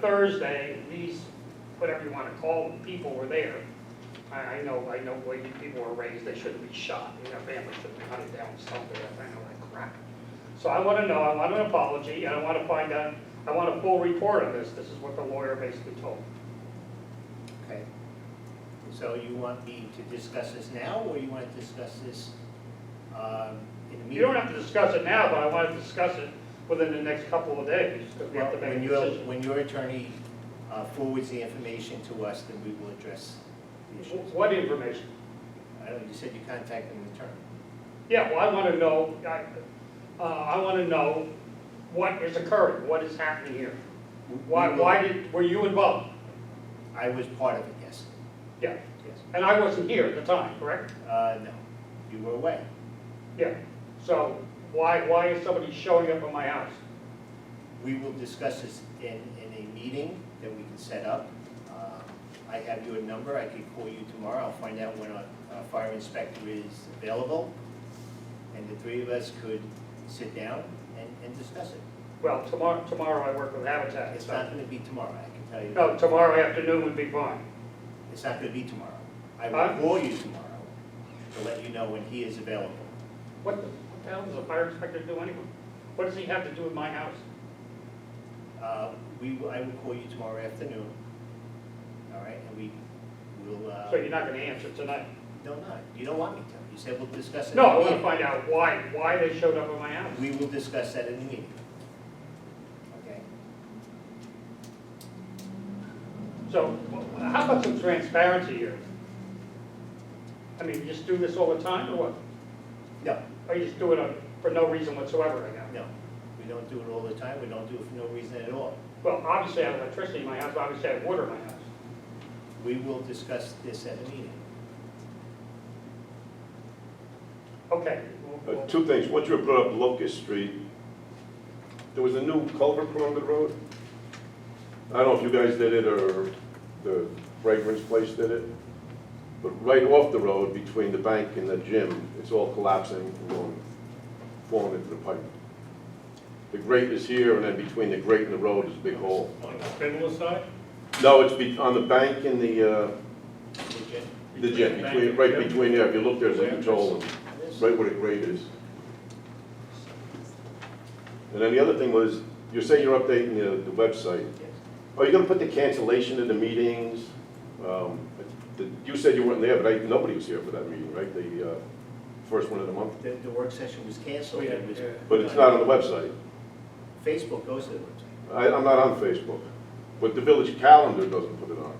Thursday, these, whatever you want to call them, people were there. I know the way people were raised, they shouldn't be shot. Their families shouldn't be hunted down and stuff like that. I know that crap. So I want to know, I want an apology, and I want to find out, I want a full report on this. This is what the lawyer basically told me. Okay. So you want me to discuss this now, or you want to discuss this in the meeting? You don't have to discuss it now, but I want to discuss it within the next couple of days, because we have to make a decision. When your attorney forwards the information to us, then we will address the issues. What information? I don't know, you said you contacted an attorney. Yeah, well, I want to know, I want to know what is occurring, what is happening here. Were you involved? I was part of it, yes. Yeah, Yes. and I wasn't here at the time, correct? No, you were away. Yeah, so why is somebody showing up at my house? We will discuss this in a meeting that we can set up. I have your number, I can call you tomorrow, I'll find out when our fire inspector is available, and the three of us could sit down and discuss it. Well, tomorrow I work with Habitat. It's not going to be tomorrow, I can tell you. No, tomorrow afternoon would be fine. It's not going to be tomorrow. I Huh? will call you tomorrow to let you know when he is available. What the hell does a fire inspector do anyway? What does he have to do with my house? I will call you tomorrow afternoon, all right, and we will... So you're not going to answer tonight? No, not. You don't want me to. You said we'll discuss it. No, in I the want to meeting. find out why they showed up at my house. We will discuss that in the meeting. Okay? So how about some transparency here? I mean, you just do this all the time, or what? No, Or you just do it for no reason whatsoever right now? no. We don't do it all the time. We don't do it for no reason at all. Well, obviously I have electricity in my house, obviously I have water in my house. We will discuss this at the meeting. Okay. Two things. Once you brought up Locust Street, there was a new culvert put on the road. I don't know if you guys did it or the fragrance place did it, but right off the road between the bank and the gym, it's all collapsing and falling into the pipe. The grate is here, and then between the grate and the road is a big hole. On the Spindler side? No, it's on the bank and the gym, right between there. If you look, there's a huge hole, right where the grate is. And then the other thing was, you say you're updating the website. Yes. Are you gonna put the cancellation of the meetings? You said you weren't there, but nobody was here for that meeting, right? The first one of the month? The work session was canceled. It was- But it's not on the website. Facebook goes to the website. I'm not on Facebook, but the village calendar doesn't put it on.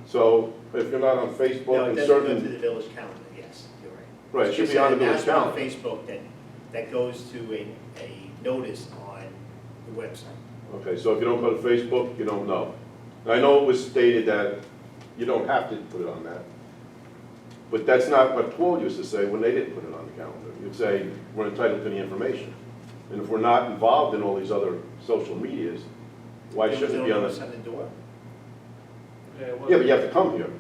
So if you're not on No, Facebook it and doesn't go to certain, the village calendar, yes, you're right. right, it should It's be on the an village announcement calendar. on Facebook that goes to a notice on the website. Okay, so if you don't go to Facebook, you don't know. And I know it was stated that you don't have to put it on that. But that's not what Paul used to say when they didn't put it on the calendar. You'd say, we're entitled to the information. And if we're not involved in all these other social medias, why There was shouldn't it no be on notice the... on the door. Yeah, but you have to come here.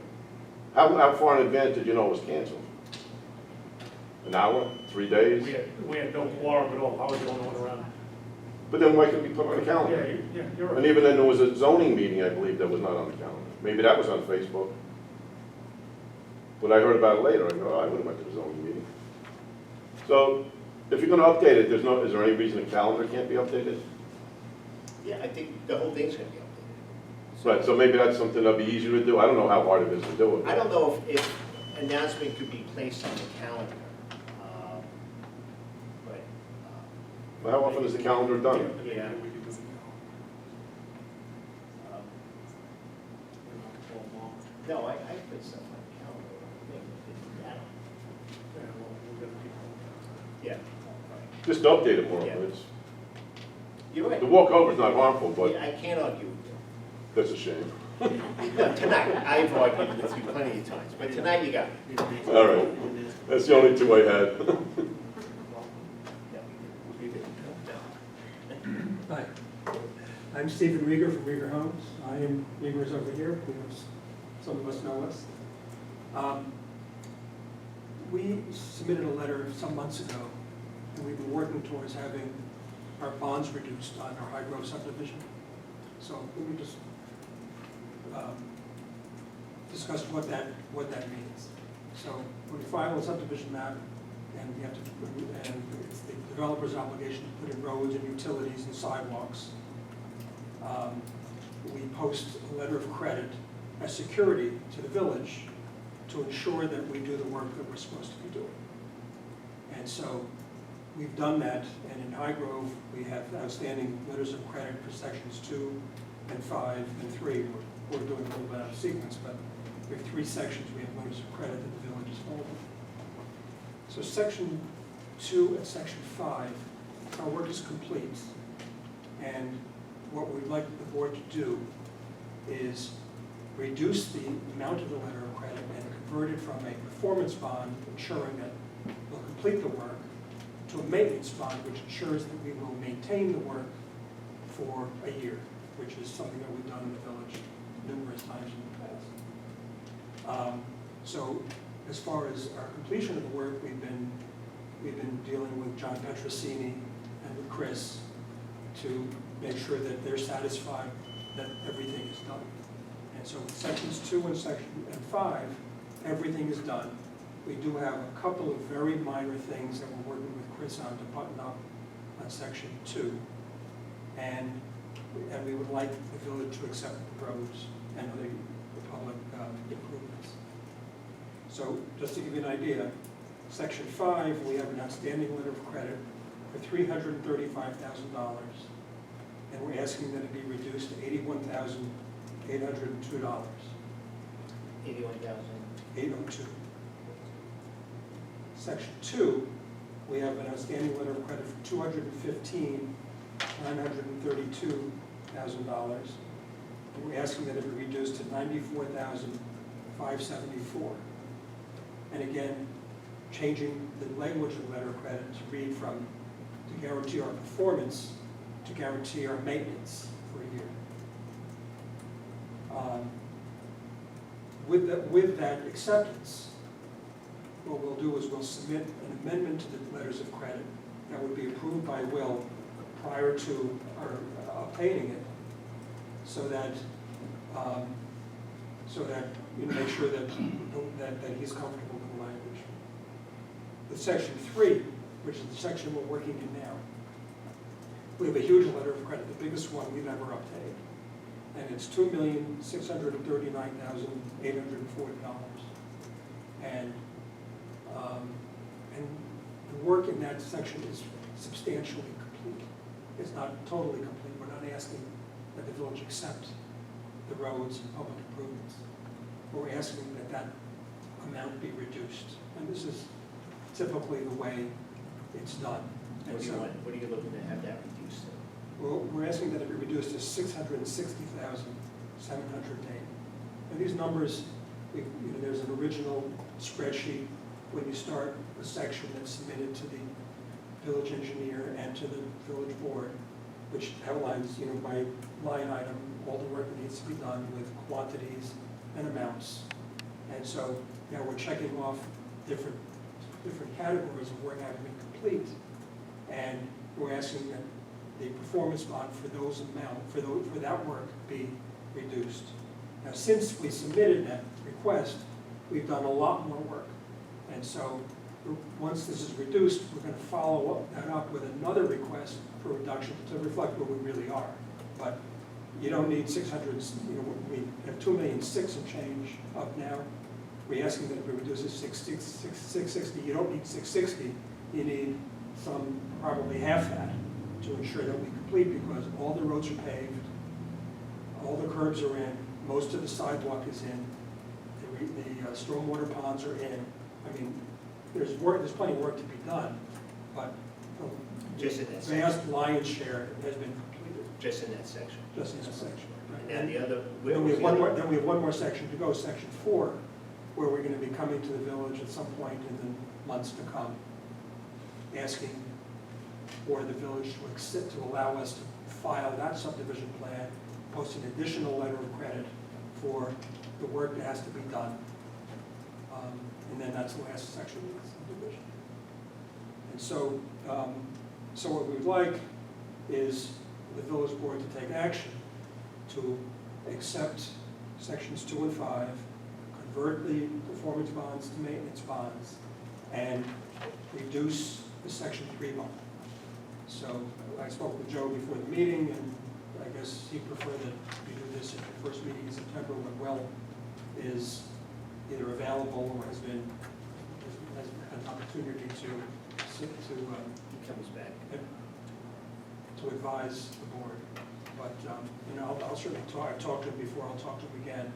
How far in advance did you know it was canceled? An hour, 3 days? We had no quorum at all. I was the only one around. But then why couldn't we put it on the Yeah, calendar? you're And right. even then, there was a zoning meeting, I believe, that was not on the calendar. Maybe that was on Facebook. But I heard about it later. I go, oh, I would have went to the zoning meeting. So if you're gonna update it, is there any reason the calendar can't be updated? Yeah, I think the whole thing's gonna be updated. Right, so maybe that's something that'd be easier to do. I don't know how hard it is to do it. I don't know if announcement could be placed on the calendar, but, Well, how often is the calendar done? yeah. No, I put stuff on the calendar. Yeah. Just to update it more. Yeah. It's- You're right. The walkover's not harmful, but Yeah, I can't argue with you. that's a shame. No, tonight, I've argued with you plenty of times, but tonight you got me. All right, that's the only two I had. Hi, I'm Stephen Rieger from Rieger Homes. I am neighbors over here, because some of us know us. We submitted a letter some months ago, and we've been working towards having our bonds reduced on our High Grove subdivision. So let me just discuss what that means. So when you file a subdivision map, and you have to, and it's the developer's obligation to put in roads and utilities and sidewalks, we post a letter of credit as security to the village to ensure that we do the work that we're supposed to be doing. And so we've done that, and in High Grove, we have outstanding letters of credit for sections 2 and 5 and 3. We're doing a little bit out of sequence, but we have 3 sections we have letters of credit that the village is holding. So section 2 and section 5, our work is complete. And what we'd like the board to do is reduce the amount of the letter of credit and convert it from a performance bond, ensuring that we'll complete the work, to a maintenance bond, which ensures that we will maintain the work for a year, which is something that we've done in the village numerous times in the past. So as far as our completion of the work, we've been dealing with John Petrosini and with Chris to make sure that they're satisfied that everything is done. And so sections 2 and section 5, everything is done. We do have a couple of very minor things that we're working with Chris on to button up on section 2. And we would like the village to accept the roads and the public improvements. So just to give you an idea, section 5, we have an outstanding letter of credit for $335,000. And we're asking that it be reduced to $81,802. 802. Section 2, we have an outstanding letter of credit for $215,932,000. And we're asking that it be reduced to $94,574. And again, changing the language of the letter of credit to read from to guarantee our performance to guarantee our maintenance for a year. With that acceptance, what we'll do is we'll submit an amendment to the letters of credit that would be approved by Will prior to our obtaining it, so that you make sure that he's comfortable with the language. With section 3, which is the section we're working in now, we have a huge letter of credit, the biggest one we've ever obtained. And it's $2,639,840. And the work in that section is substantially complete. It's not totally complete. We're not asking that the village accept the roads and public improvements. We're asking that that amount be reduced. And this is typically the way it's done. What do you looking to have that reduced to? Well, we're asking that it be reduced to $660,708. And these numbers, there's an original spreadsheet when you start a section that's submitted to the village engineer and to the village board, which outlines, by line item, all the work that needs to be done with quantities and amounts. And so now we're checking off different categories of work having been complete, and we're asking that the performance bond for those for that work be reduced. Now, since we submitted that request, we've done a lot more work. And so once this is reduced, we're going to follow that up with another request for reduction to reflect where we really are. But you don't need 600, we have 2,006,000 and change up now. We're asking that it be reduced to 660. You don't need 660, you need probably half that to ensure that we complete, because all the roads are paved, all the curbs are in, most of the sidewalk is in, the stormwater ponds are in. I mean, there's plenty of work to be done, but Just in that the section. vast lion's share has been completed. Just in that section. Just in that section. And the other. Then we have one more section to go, section 4, where we're going to be coming to the village at some point in the months to come, asking for the village to allow us to file that subdivision plan, post an additional letter of credit for the work that has to be done. And then that's the last section of the subdivision. And so, so what we'd like is the village board to take action to accept sections 2 and 5, convert the performance bonds to maintenance bonds, and reduce the section 3 bond. So I spoke with Joe before the meeting, and I guess he preferred that we do this at the first meeting in September when Will is either available or has an opportunity He comes back. to advise the board. But, I'll certainly talk to him before, I'll talk to him again.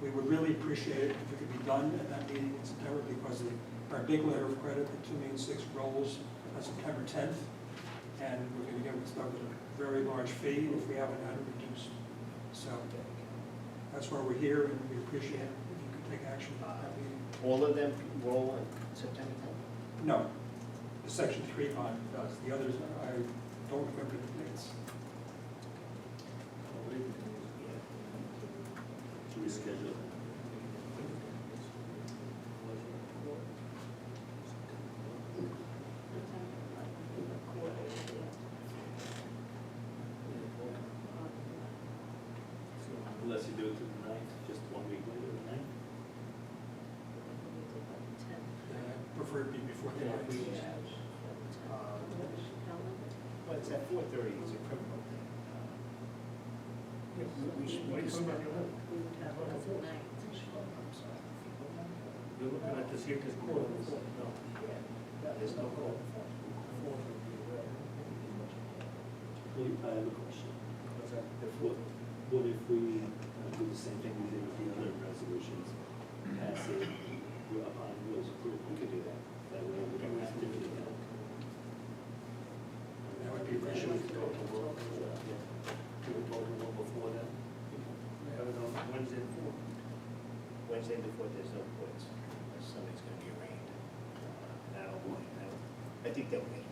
We would really appreciate it if it could be done at that meeting in September, because our big letter of credit, the 2,600,000, rolls on September 10th, and we're going to get stuck with a very large fee if we haven't had it reduced. So that's why we're here, and we appreciate it if you could take action at that meeting. All of them roll on September 10th? No, the section 3 bond does. The others, I don't remember the dates. Should we schedule? Unless you do it to the 9th, just 1 week later, the 9th? Prefer it be before the ninth. Well, it's at 4:30, it's a criminal thing. We should, we just. I'm sorry. You're looking at this here, because quarter of the no. No, there's no call. I have a question. What if we do the same thing we did with the other resolutions? Pass it upon Will's approval. We could do that. That way we don't have to do it again. That would be appreciated. Do it one before that. We have it on Wednesday before. Wednesday before, there's no courts. Sunday's gonna be rained. And I don't want, I think they'll wait.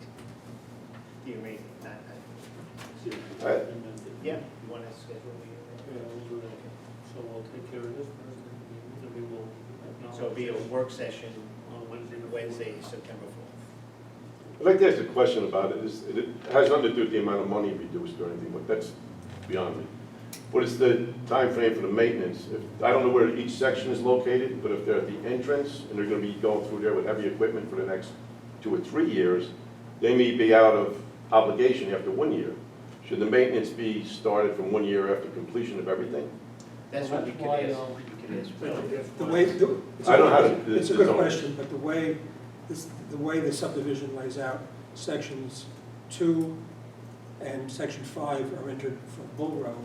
The rain, not, yeah, you wanna schedule Yeah, we'll do that. So we'll take care of this first, and then we will. So it'll be a work session On Wednesday. Wednesday, September 4th. I'd like to ask a question about it. It has nothing to do with the amount of money reduced or anything, but that's beyond me. What is the time frame for the maintenance? I don't know where each section is located, but if they're at the entrance and they're gonna be going through there with heavy equipment for the next 2 or 3 years, they may be out of obligation after 1 year. Should the maintenance be started from 1 year after completion of everything? That's what we could why, ask. We could ask. The way, I don't know how to- it's a good question, but the way the subdivision lays out, sections 2 and section 5 are entered from Bull Road.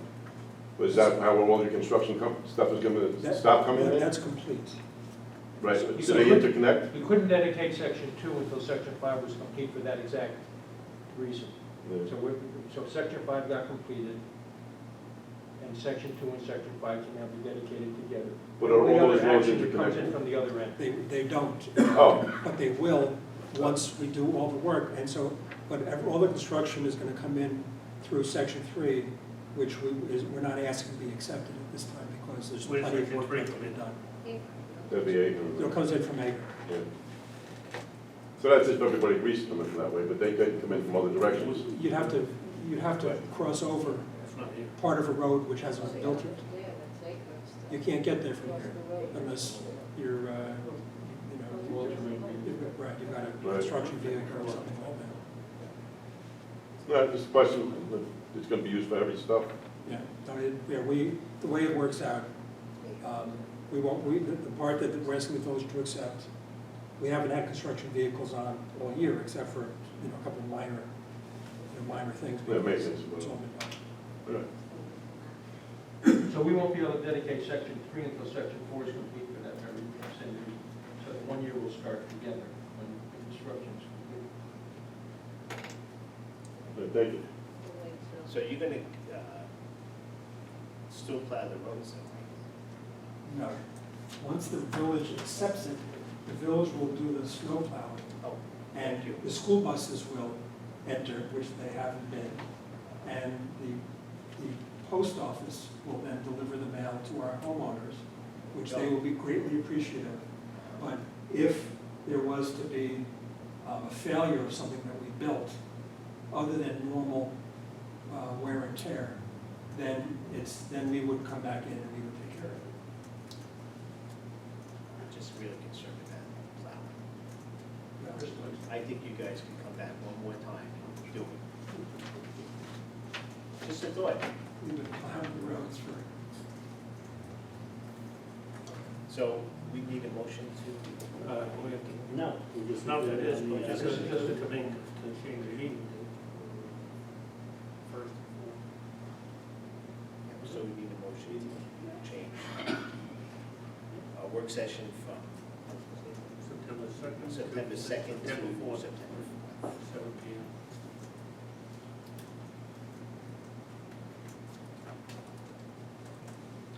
Was that how all your construction stuff is gonna That- stop coming in? That's complete. Right, but do they interconnect? We couldn't dedicate section 2 until section 5 was complete for that exact reason. Yeah. So section 5 got completed, and section 2 and section 5 can now be dedicated together. But are all The other those roads action that comes in interconnected? from the other end. They don't, Oh, but they will once we do all the work. And so, but all the construction is gonna come in through section 3, which we're not asking to be accepted at this time because there's Where's plenty of section work 3 that can come be in? done. that'd be 8. It comes in from Acre. Yeah. So that's if everybody agrees to come in that way, but they could come in from other directions. You'd have to cross over It's not here. part of a road which hasn't been built yet. You can't get there from here unless you're, right, you've got a Right. construction vehicle or something like that. No, just a question, it's gonna be used for heavy stuff. Yeah, the way it works out, the part that we're asking the village to accept, we haven't had construction vehicles on all year except for, a couple of minor things. Yeah, because maintenance, it's all been done. Right. So we won't be able to dedicate section 3 until section 4 is complete for that very same reason. So the 1 year will start together when the construction is complete. Thank you. So you're gonna, still plow the roads, though, right? No. Once the village accepts it, the village will do the snow plowing. Oh, And thank you. the school buses will enter, which they haven't been. And the post office will then deliver the mail to our homeowners, which they will be greatly appreciative. But if there was to be a failure of something that we built, other than normal wear and tear, then then we would come back in and we would take care of it. I'm just really concerned with that plowing. Yeah. I think you guys can come back one more time and do it. Just a thought. We've been plowing the roads for, So we need a motion to, We have to, No, we just. no, that is, but Yeah, just this is just to a- come in to change the meeting date. First. so we need a motion to change our work session from September 2nd. September 2nd to September 4th, September 4th. 7 p.m.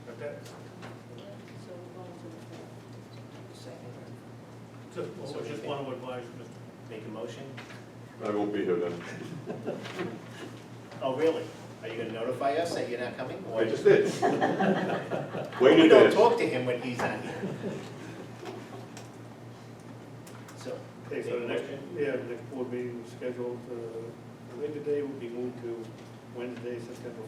But that, Second. just, I just want to advise Mr. Make a motion? I won't be here then. Oh, really? Are you gonna notify us that you're not coming? Or- I just did. We Wait a don't minute. talk to him when he's not here. So. Okay, so the next, the next board meeting is scheduled, the later day will be moved to Wednesday, September